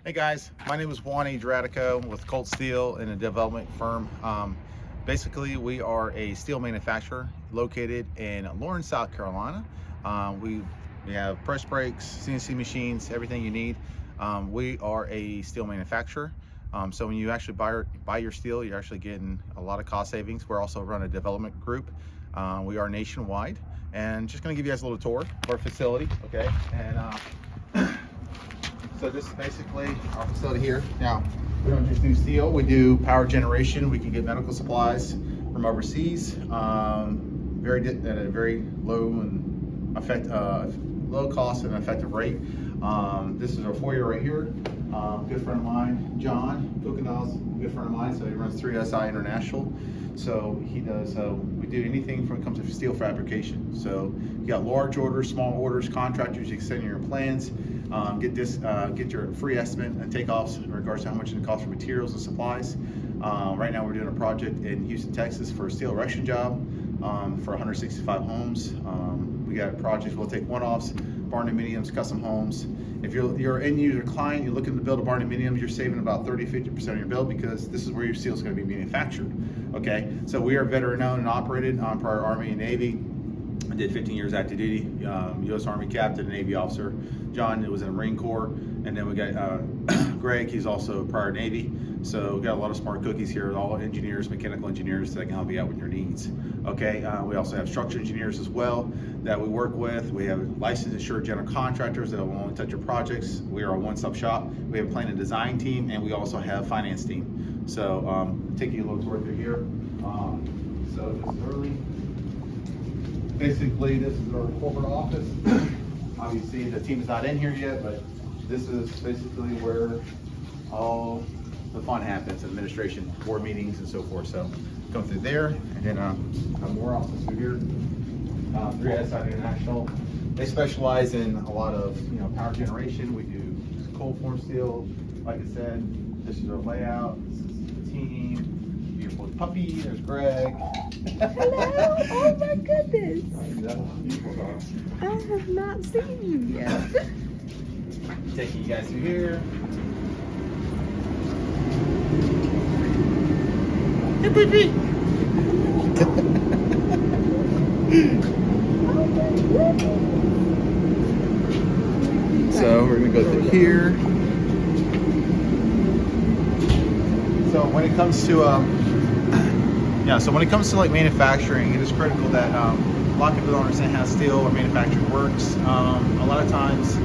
Hey guys, my name is Juan Adratico with Colt Steel in a development firm. Basically, we are a steel manufacturer located in Lawrence, South Carolina. We have press brakes, CNC machines, everything you need. We are a steel manufacturer. So when you actually buy your steel, you're actually getting a lot of cost savings. We're also run a development group. We are nationwide, and just going to give you guys a little tour of our facility, okay? And so this is basically our facility here. Now, we don't just do steel, we do power generation. We can get medical supplies from overseas, at a very low cost and effective rate. This is our foyer right here. Good friend of mine, John Kukendahl's a good friend of mine, so he runs 3SI International. So he does, we do anything when it comes to steel fabrication. So you got large orders, small orders, contractors, you can send your plans, get your free estimate and takeoffs in regards to how much it costs for materials and supplies. Right now we're doing a project in Houston, Texas for a steel erection job for 165 homes. We got projects, we'll take one-offs, barn dominiums, custom homes. If you're an end user client, you're looking to build a barn dominium, you're saving about 30-50% of your bill because this is where your steel is going to be manufactured. Okay, so we are veteran owned and operated on prior Army and Navy. I did 15 years active duty, U.S. Army captain, Navy officer. John was in the Marine Corps, and then we got Greg. He's also prior Navy. So we got a lot of smart cookies here, all engineers, mechanical engineers that can help you out with your needs. Okay, we also have structural engineers as well that we work with. We have licensed insured general contractors that will only touch your projects. We are a one-stop shop. We have a plan and design team, and we also have finance team. So take you a little tour through here. So this is early. Basically, this is our corporate office. Obviously, the team is not in here yet, but this is basically where all the fun happens, administration, board meetings, and so forth. So come through there, and then more offices through here. 3SI International. They specialize in a lot of power generation. We do cold form steel. Like I said, this is our layout. This is the team. Beautiful puppy. There's Greg. Hello! Oh my goodness! I have not seen you yet. Taking you guys through here. Hey, baby! So we're gonna go through here. So when it comes to when it comes to like manufacturing, it is critical that a lot of people don't understand how steel or manufacturing works. A lot of times,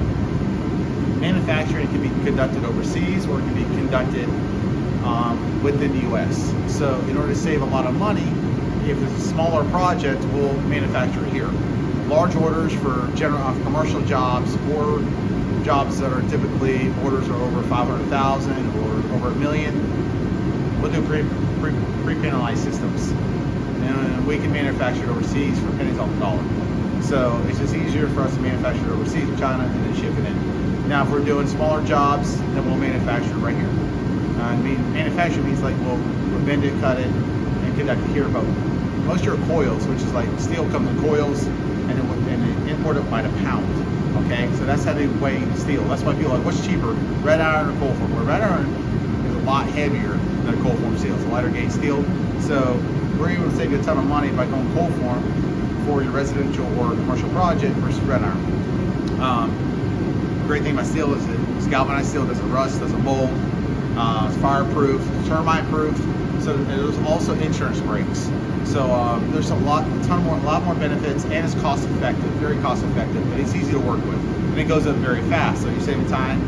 manufacturing can be conducted overseas or it can be conducted within the U.S. So in order to save a lot of money, if it's a smaller project, we'll manufacture it here. Large orders for general commercial jobs or jobs that are typically orders are over 500,000 or over $1 million, we'll do pre-penalized systems. And we can manufacture it overseas for pennies on the dollar. So it's just easier for us to manufacture it overseas in China and then ship it in. Now, if we're doing smaller jobs, then we'll manufacture it right here. Manufacture means like we'll bend it, cut it, and conduct it here. But most of your coils, which is like steel comes in coils, and they import it by the pound. Okay, so that's how they weigh steel. That's why people are like, what's cheaper, red iron or cold form? Well, red iron is a lot heavier than a cold form steel. It's a lighter gauge steel. So we're able to save you a ton of money by going cold form for your residential or commercial project versus red iron. The great thing about steel is it's galvanized steel, doesn't rust, doesn't mold, it's fireproof, termite proof. So there's also insurance breaks. So there's a lot more benefits, and it's cost effective, very cost effective, and it's easy to work with, and it goes up very fast. So you're saving time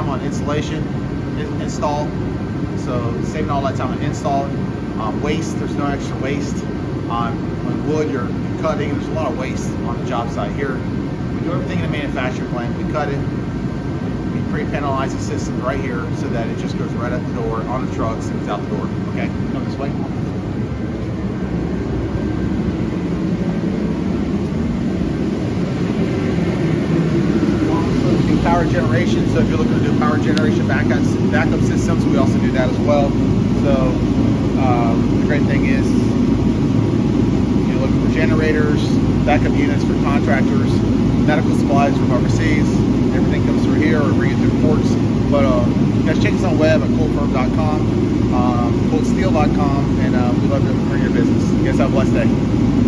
on installation, install. So saving all that time on install. Waste, there's no extra waste. On wood, you're cutting, there's a lot of waste on the job site here. We do everything in a manufacturing plant. We cut it, we pre-penalize the system right here so that it just goes right out the door on the trucks and it's out the door. Okay, come this way. Power generation. So if you're looking to do power generation backup systems, we also do that as well. So the great thing is you're looking for generators, backup units for contractors, medical supplies from overseas. Everything comes through here or bring it through ports. But guys check us on the web at coltfirm.com, coltsteel.com, and we love to bring your business. You guys have a blessed day.